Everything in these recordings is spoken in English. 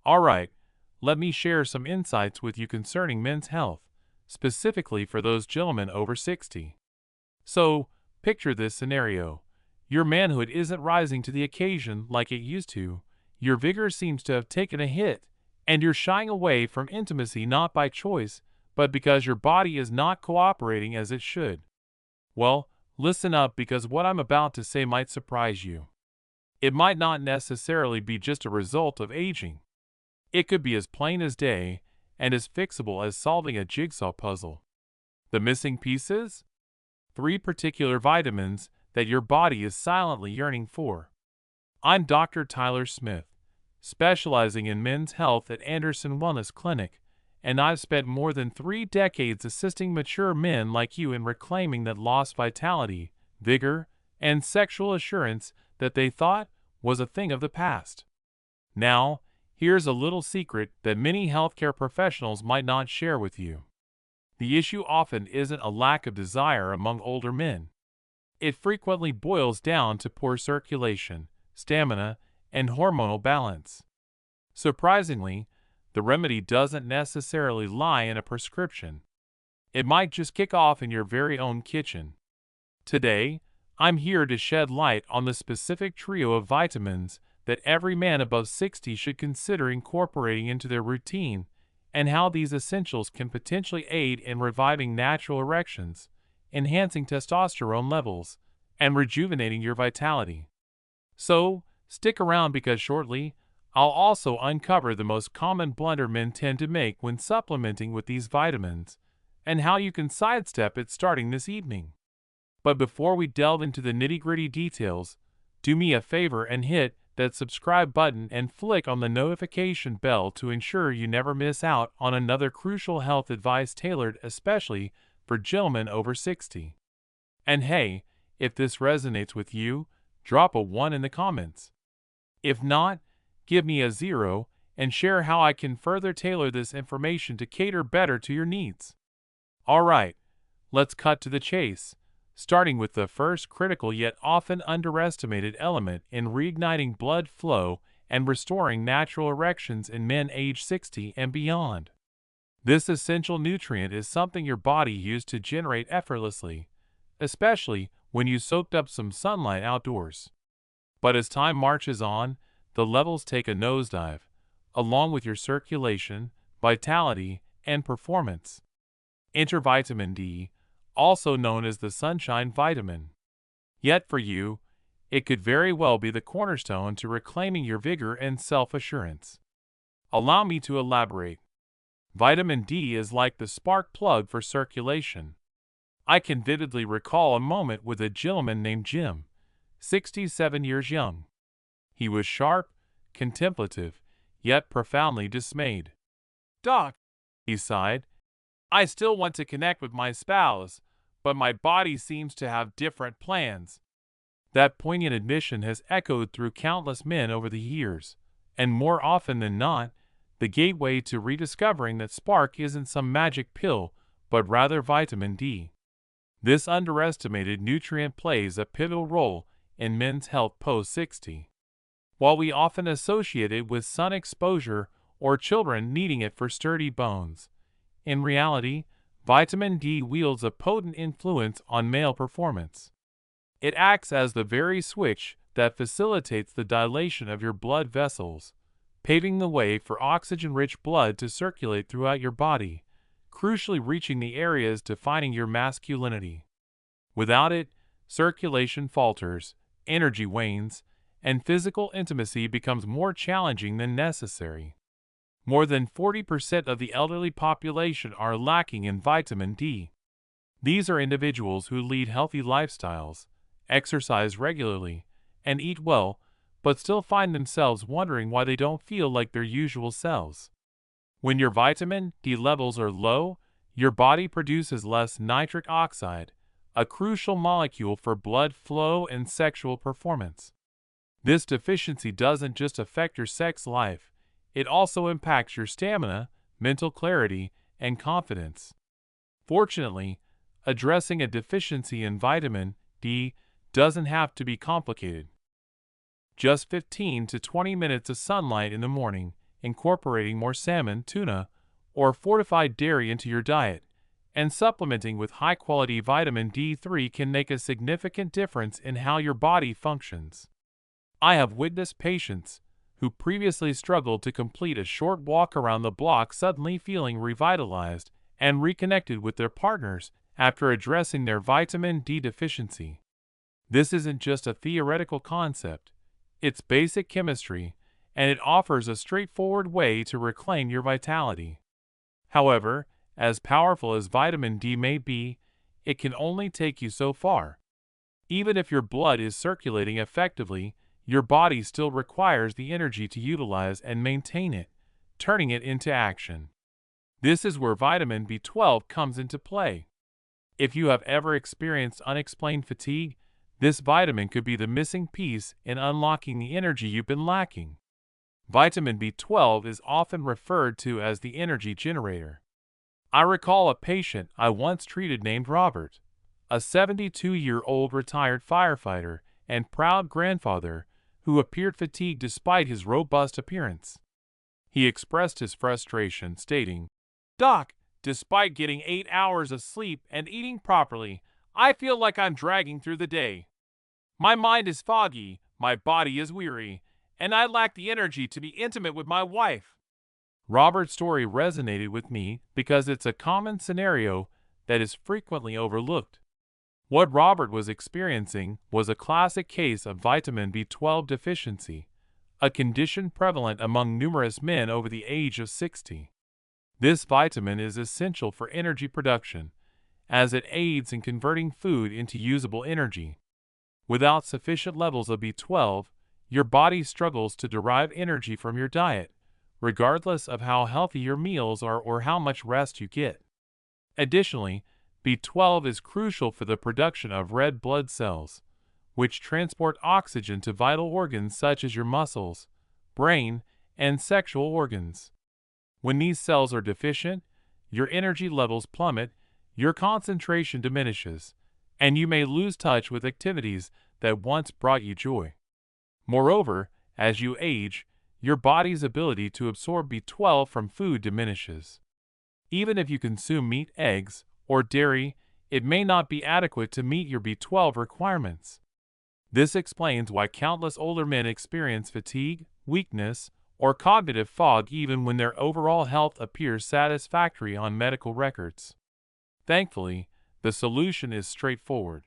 Alright, let me share some insights with you concerning men's health, specifically for those gentlemen over 60. So, picture this scenario. Your manhood isn't rising to the occasion like it used to. Your vigor seems to have taken a hit, and you're shying away from intimacy not by choice, but because your body is not cooperating as it should. Well, listen up because what I'm about to say might surprise you. It might not necessarily be just a result of aging. It could be as plain as day and as fixable as solving a jigsaw puzzle. The missing pieces? 3 particular vitamins that your body is silently yearning for. I'm Dr. Tyler Smith, specializing in men's health at Anderson Wellness Clinic, and I've spent more than 3 decades assisting mature men like you in reclaiming that lost vitality, vigor, and sexual assurance that they thought was a thing of the past. Now, here's a little secret that many healthcare professionals might not share with you. The issue often isn't a lack of desire among older men. It frequently boils down to poor circulation, stamina, and hormonal balance. Surprisingly, the remedy doesn't necessarily lie in a prescription. It might just kick off in your very own kitchen. Today, I'm here to shed light on the specific trio of vitamins that every man above 60 should consider incorporating into their routine, and how these essentials can potentially aid in reviving natural erections, enhancing testosterone levels, and rejuvenating your vitality. So, stick around because shortly, I'll also uncover the most common blunder men tend to make when supplementing with these vitamins, and how you can sidestep it starting this evening. But before we delve into the nitty-gritty details, do me a favor and hit that subscribe button and flick on the notification bell to ensure you never miss out on another crucial health advice tailored especially for gentlemen over 60. And hey, if this resonates with you, drop a 1 in the comments. If not, give me a 0 and share how I can further tailor this information to cater better to your needs. Alright, let's cut to the chase, starting with the first critical yet often underestimated element in reigniting blood flow and restoring natural erections in men age 60 and beyond. This essential nutrient is something your body used to generate effortlessly, especially when you soaked up some sunlight outdoors. But as time marches on, the levels take a nosedive, along with your circulation, vitality, and performance. Enter vitamin D, also known as the sunshine vitamin. Yet for you, it could very well be the cornerstone to reclaiming your vigor and self-assurance. Allow me to elaborate. Vitamin D is like the spark plug for circulation. I can vividly recall a moment with a gentleman named Jim, 67 years young. He was sharp, contemplative, yet profoundly dismayed. "Doc," he sighed, "I still want to connect with my spouse, but my body seems to have different plans." That poignant admission has echoed through countless men over the years, and more often than not, the gateway to rediscovering that spark isn't some magic pill, but rather vitamin D. This underestimated nutrient plays a pivotal role in men's health post-60. While we often associate it with sun exposure or children needing it for sturdy bones, in reality, vitamin D wields a potent influence on male performance. It acts as the very switch that facilitates the dilation of your blood vessels, paving the way for oxygen-rich blood to circulate throughout your body, crucially reaching the areas defining your masculinity. Without it, circulation falters, energy wanes, and physical intimacy becomes more challenging than necessary. More than 40% of the elderly population are lacking in vitamin D. These are individuals who lead healthy lifestyles, exercise regularly, and eat well, but still find themselves wondering why they don't feel like their usual selves. When your vitamin D levels are low, your body produces less nitric oxide, a crucial molecule for blood flow and sexual performance. This deficiency doesn't just affect your sex life, it also impacts your stamina, mental clarity, and confidence. Fortunately, addressing a deficiency in vitamin D doesn't have to be complicated. Just 15 to 20 minutes of sunlight in the morning incorporating more salmon, tuna, or fortified dairy into your diet, and supplementing with high-quality vitamin D3 can make a significant difference in how your body functions. I have witnessed patients who previously struggled to complete a short walk around the block suddenly feeling revitalized and reconnected with their partners after addressing their vitamin D deficiency. This isn't just a theoretical concept, it's basic chemistry, and it offers a straightforward way to reclaim your vitality. However, as powerful as vitamin D may be, it can only take you so far. Even if your blood is circulating effectively, your body still requires the energy to utilize and maintain it, turning it into action. This is where vitamin B12 comes into play. If you have ever experienced unexplained fatigue, this vitamin could be the missing piece in unlocking the energy you've been lacking. Vitamin B12 is often referred to as the energy generator. I recall a patient I once treated named Robert, a 72-year-old retired firefighter and proud grandfather who appeared fatigued despite his robust appearance. He expressed his frustration, stating, "Doc, despite getting 8 hours of sleep and eating properly, I feel like I'm dragging through the day. My mind is foggy, my body is weary, and I lack the energy to be intimate with my wife." Robert's story resonated with me because it's a common scenario that is frequently overlooked. What Robert was experiencing was a classic case of vitamin B12 deficiency, a condition prevalent among numerous men over the age of 60. This vitamin is essential for energy production, as it aids in converting food into usable energy. Without sufficient levels of B12, your body struggles to derive energy from your diet, regardless of how healthy your meals are or how much rest you get. Additionally, B12 is crucial for the production of red blood cells, which transport oxygen to vital organs such as your muscles, brain, and sexual organs. When these cells are deficient, your energy levels plummet, your concentration diminishes, and you may lose touch with activities that once brought you joy. Moreover, as you age, your body's ability to absorb B12 from food diminishes. Even if you consume meat, eggs, or dairy, it may not be adequate to meet your B12 requirements. This explains why countless older men experience fatigue, weakness, or cognitive fog even when their overall health appears satisfactory on medical records. Thankfully, the solution is straightforward.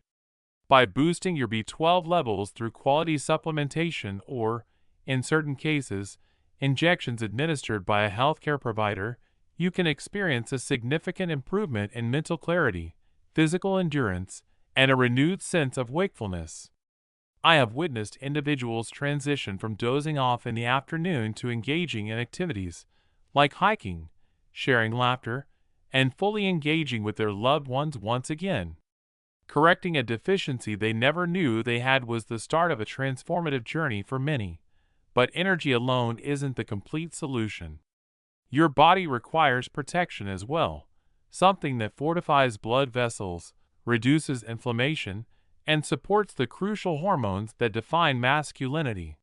By boosting your B12 levels through quality supplementation or, in certain cases, injections administered by a healthcare provider, you can experience a significant improvement in mental clarity, physical endurance, and a renewed sense of wakefulness. I have witnessed individuals transition from dozing off in the afternoon to engaging in activities like hiking, sharing laughter, and fully engaging with their loved ones once again. Correcting a deficiency they never knew they had was the start of a transformative journey for many, but energy alone isn't the complete solution. Your body requires protection as well, something that fortifies blood vessels, reduces inflammation, and supports the crucial hormones that define masculinity.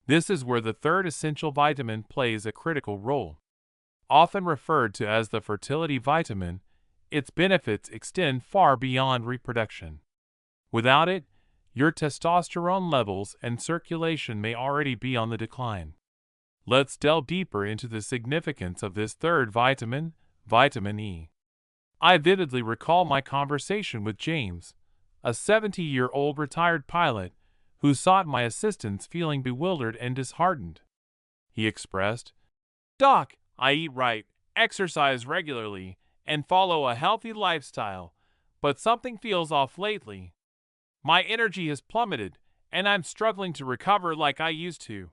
This is where the third essential vitamin plays a critical role. Often referred to as the fertility vitamin, its benefits extend far beyond reproduction. Without it, your testosterone levels and circulation may already be on the decline. Let's delve deeper into the significance of this third vitamin, vitamin E. I vividly recall my conversation with James, a 70-year-old retired pilot who sought my assistance feeling bewildered and disheartened. He expressed, "Doc, I eat right, exercise regularly, and follow a healthy lifestyle, but something feels off lately. My energy has plummeted, and I'm struggling to recover like I used to.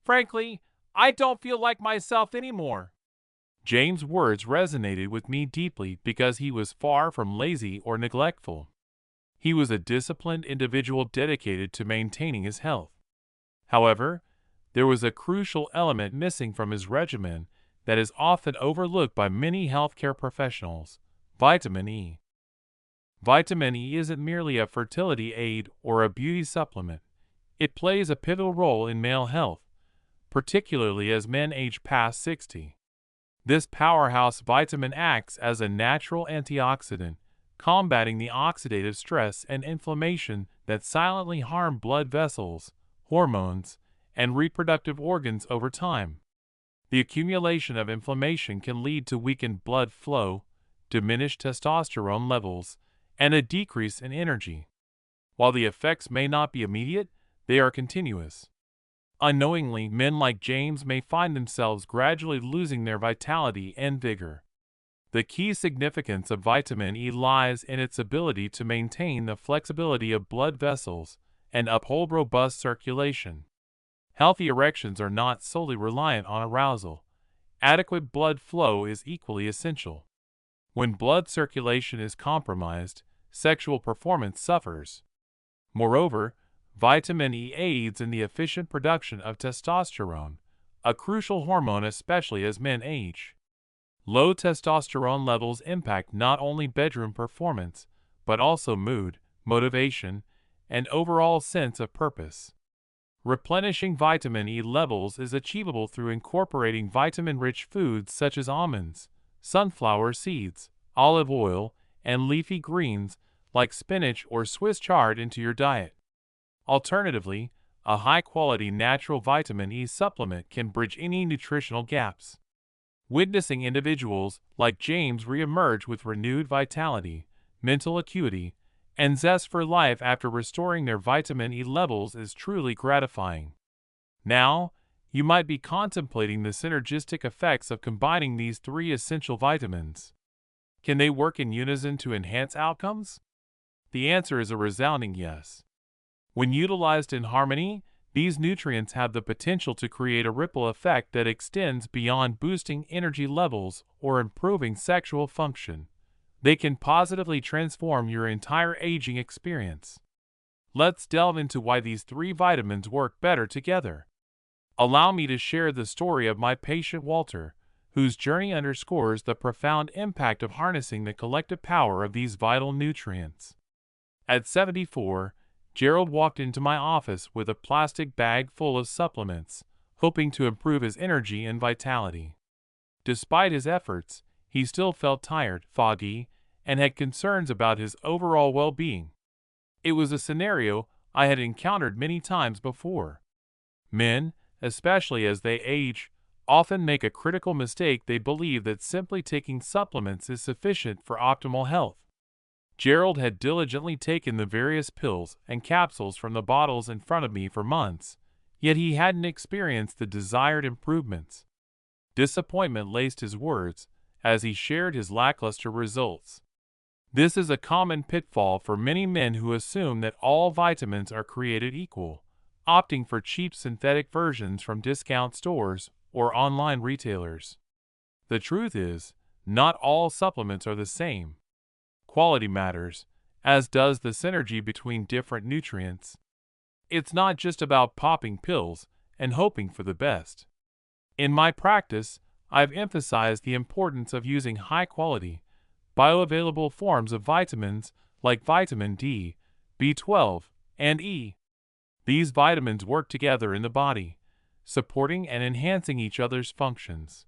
Frankly, I don't feel like myself anymore." James' words resonated with me deeply because he was far from lazy or neglectful. He was a disciplined individual dedicated to maintaining his health. However, there was a crucial element missing from his regimen that is often overlooked by many healthcare professionals: vitamin E. Vitamin E isn't merely a fertility aid or a beauty supplement. It plays a pivotal role in male health, particularly as men age past 60. This powerhouse vitamin acts as a natural antioxidant, combating the oxidative stress and inflammation that silently harm blood vessels, hormones, and reproductive organs over time. The accumulation of inflammation can lead to weakened blood flow, diminished testosterone levels, and a decrease in energy. While the effects may not be immediate, they are continuous. Unknowingly, men like James may find themselves gradually losing their vitality and vigor. The key significance of vitamin E lies in its ability to maintain the flexibility of blood vessels and uphold robust circulation. Healthy erections are not solely reliant on arousal. Adequate blood flow is equally essential. When blood circulation is compromised, sexual performance suffers. Moreover, vitamin E aids in the efficient production of testosterone, a crucial hormone especially as men age. Low testosterone levels impact not only bedroom performance, but also mood, motivation, and overall sense of purpose. Replenishing vitamin E levels is achievable through incorporating vitamin-rich foods such as almonds, sunflower seeds, olive oil, and leafy greens like spinach or Swiss chard into your diet. Alternatively, a high-quality natural vitamin E supplement can bridge any nutritional gaps. Witnessing individuals like James re-emerge with renewed vitality, mental acuity, and zest for life after restoring their vitamin E levels is truly gratifying. Now, you might be contemplating the synergistic effects of combining these three essential vitamins. Can they work in unison to enhance outcomes? The answer is a resounding yes. When utilized in harmony, these nutrients have the potential to create a ripple effect that extends beyond boosting energy levels or improving sexual function. They can positively transform your entire aging experience. Let's delve into why these three vitamins work better together. Allow me to share the story of my patient Walter, whose journey underscores the profound impact of harnessing the collective power of these vital nutrients. At 74, Gerald walked into my office with a plastic bag full of supplements, hoping to improve his energy and vitality. Despite his efforts, he still felt tired, foggy, and had concerns about his overall well-being. It was a scenario I had encountered many times before. Men, especially as they age, often make a critical mistake. They believe that simply taking supplements is sufficient for optimal health. Gerald had diligently taken the various pills and capsules from the bottles in front of me for months, yet he hadn't experienced the desired improvements. Disappointment laced his words as he shared his lackluster results. This is a common pitfall for many men who assume that all vitamins are created equal, opting for cheap synthetic versions from discount stores or online retailers. The truth is, not all supplements are the same. Quality matters, as does the synergy between different nutrients. It's not just about popping pills and hoping for the best. In my practice, I've emphasized the importance of using high-quality, bioavailable forms of vitamins like vitamin D, B12, and E. These vitamins work together in the body, supporting and enhancing each other's functions.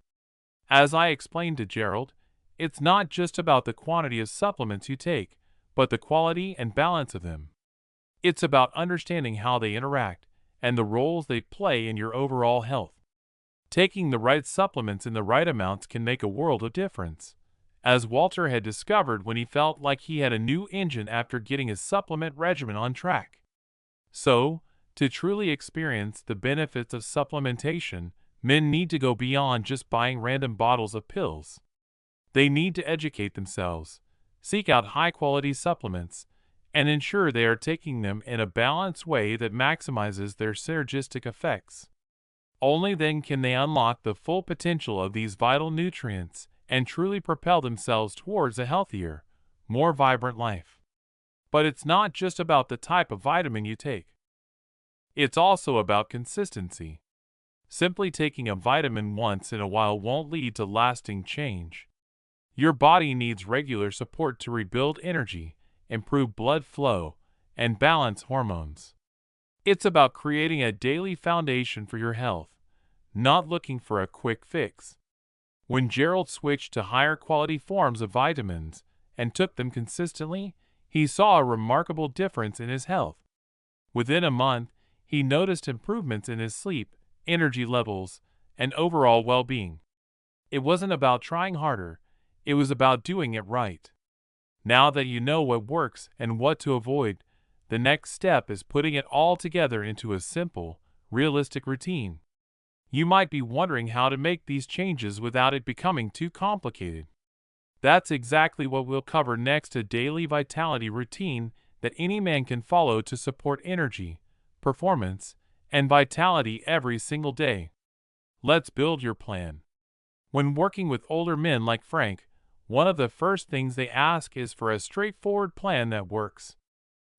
As I explained to Gerald, it's not just about the quantity of supplements you take, but the quality and balance of them. It's about understanding how they interact and the roles they play in your overall health. Taking the right supplements in the right amounts can make a world of difference, as Walter had discovered when he felt like he had a new engine after getting his supplement regimen on track. So, to truly experience the benefits of supplementation, men need to go beyond just buying random bottles of pills. They need to educate themselves, seek out high-quality supplements, and ensure they are taking them in a balanced way that maximizes their synergistic effects. Only then can they unlock the full potential of these vital nutrients and truly propel themselves towards a healthier, more vibrant life. But it's not just about the type of vitamin you take. It's also about consistency. Simply taking a vitamin once in a while won't lead to lasting change. Your body needs regular support to rebuild energy, improve blood flow, and balance hormones. It's about creating a daily foundation for your health, not looking for a quick fix. When Gerald switched to higher quality forms of vitamins and took them consistently, he saw a remarkable difference in his health. Within a month, he noticed improvements in his sleep, energy levels, and overall well-being. It wasn't about trying harder, it was about doing it right. Now that you know what works and what to avoid, the next step is putting it all together into a simple, realistic routine. You might be wondering how to make these changes without it becoming too complicated. That's exactly what we'll cover next: a daily vitality routine that any man can follow to support energy, performance, and vitality every single day. Let's build your plan. When working with older men like Frank, one of the first things they ask is for a straightforward plan that works.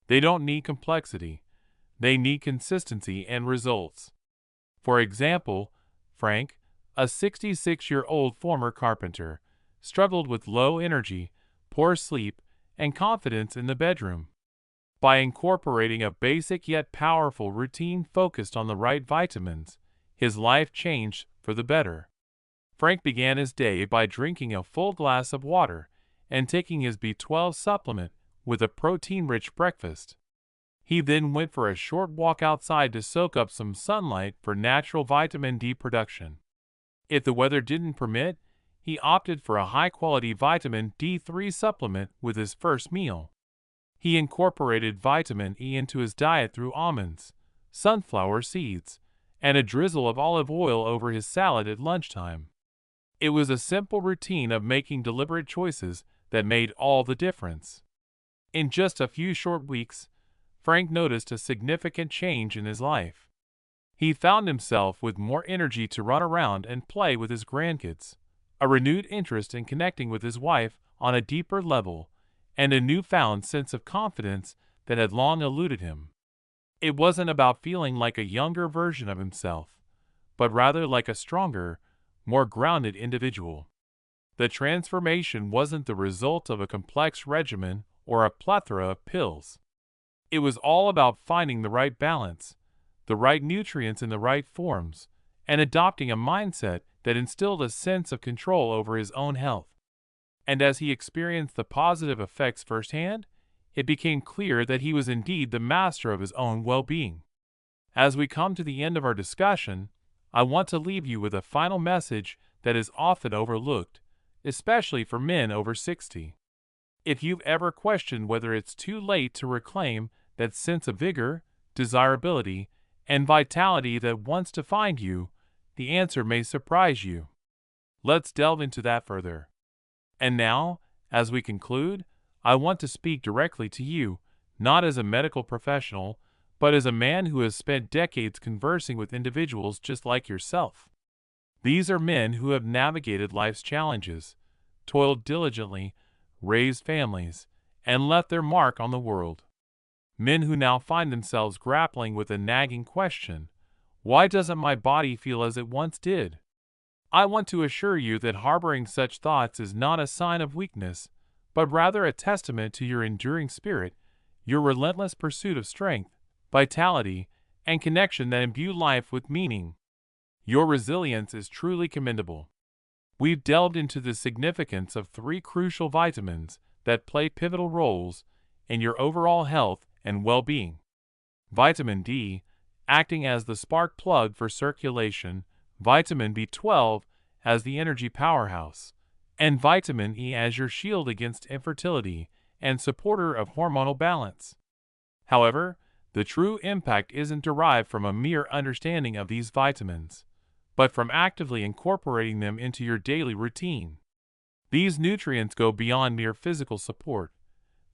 They don't need complexity, they need consistency and results. For example, Frank, a 66-year-old former carpenter, struggled with low energy, poor sleep, and confidence in the bedroom. By incorporating a basic yet powerful routine focused on the right vitamins, his life changed for the better. Frank began his day by drinking a full glass of water and taking his B12 supplement with a protein-rich breakfast. He then went for a short walk outside to soak up some sunlight for natural vitamin D production. If the weather didn't permit, he opted for a high-quality vitamin D3 supplement with his first meal. He incorporated vitamin E into his diet through almonds, sunflower seeds, and a drizzle of olive oil over his salad at lunchtime. It was a simple routine of making deliberate choices that made all the difference. In just a few short weeks, Frank noticed a significant change in his life. He found himself with more energy to run around and play with his grandkids, a renewed interest in connecting with his wife on a deeper level, and a newfound sense of confidence that had long eluded him. It wasn't about feeling like a younger version of himself, but rather like a stronger, more grounded individual. The transformation wasn't the result of a complex regimen or a plethora of pills. It was all about finding the right balance, the right nutrients in the right forms, and adopting a mindset that instilled a sense of control over his own health. And as he experienced the positive effects firsthand, it became clear that he was indeed the master of his own well-being. As we come to the end of our discussion, I want to leave you with a final message that is often overlooked, especially for men over 60. If you've ever questioned whether it's too late to reclaim that sense of vigor, desirability, and vitality that once defined you, the answer may surprise you. Let's delve into that further. And now, as we conclude, I want to speak directly to you, not as a medical professional, but as a man who has spent decades conversing with individuals just like yourself. These are men who have navigated life's challenges, toiled diligently, raised families, and left their mark on the world. Men who now find themselves grappling with a nagging question: why doesn't my body feel as it once did? I want to assure you that harboring such thoughts is not a sign of weakness, but rather a testament to your enduring spirit, your relentless pursuit of strength, vitality, and connection that imbue life with meaning. Your resilience is truly commendable. We've delved into the significance of 3 crucial vitamins that play pivotal roles in your overall health and well-being. Vitamin D, acting as the spark plug for circulation, vitamin B12 as the energy powerhouse, and vitamin E as your shield against infertility and supporter of hormonal balance. However, the true impact isn't derived from a mere understanding of these vitamins, but from actively incorporating them into your daily routine. These nutrients go beyond mere physical support.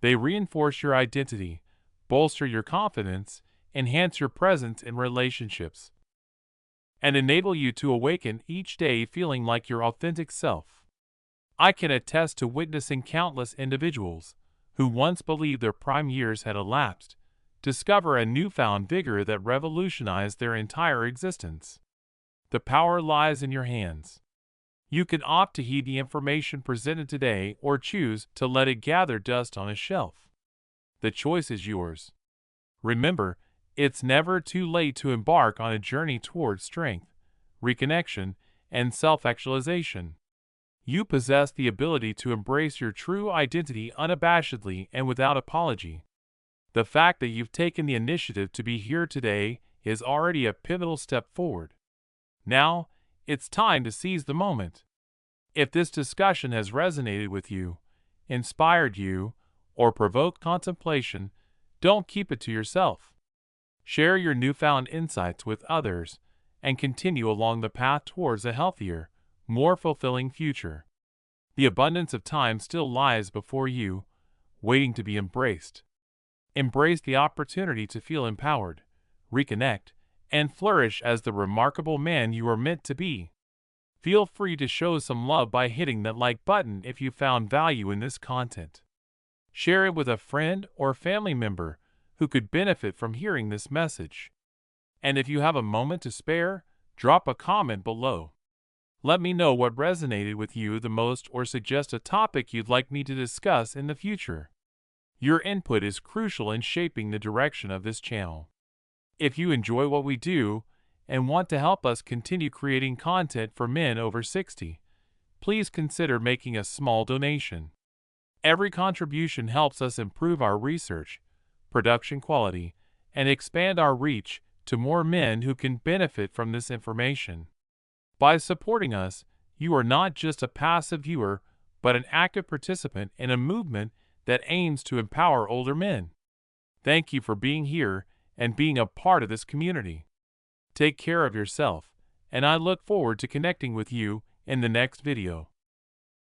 They reinforce your identity, bolster your confidence, enhance your presence in relationships, and enable you to awaken each day feeling like your authentic self. I can attest to witnessing countless individuals who once believed their prime years had elapsed discover a newfound vigor that revolutionized their entire existence. The power lies in your hands. You can opt to heed the information presented today or choose to let it gather dust on a shelf. The choice is yours. Remember, it's never too late to embark on a journey toward strength, reconnection, and self-actualization. You possess the ability to embrace your true identity unabashedly and without apology. The fact that you've taken the initiative to be here today is already a pivotal step forward. Now, it's time to seize the moment. If this discussion has resonated with you, inspired you, or provoked contemplation, don't keep it to yourself. Share your newfound insights with others and continue along the path towards a healthier, more fulfilling future. The abundance of time still lies before you, waiting to be embraced. Embrace the opportunity to feel empowered, reconnect, and flourish as the remarkable man you are meant to be. Feel free to show some love by hitting that like button if you found value in this content. Share it with a friend or family member who could benefit from hearing this message. And if you have a moment to spare, drop a comment below. Let me know what resonated with you the most or suggest a topic you'd like me to discuss in the future. Your input is crucial in shaping the direction of this channel. If you enjoy what we do and want to help us continue creating content for men over 60, please consider making a small donation. Every contribution helps us improve our research, production quality, and expand our reach to more men who can benefit from this information. By supporting us, you are not just a passive viewer, but an active participant in a movement that aims to empower older men. Thank you for being here and being a part of this community. Take care of yourself, and I look forward to connecting with you in the next video.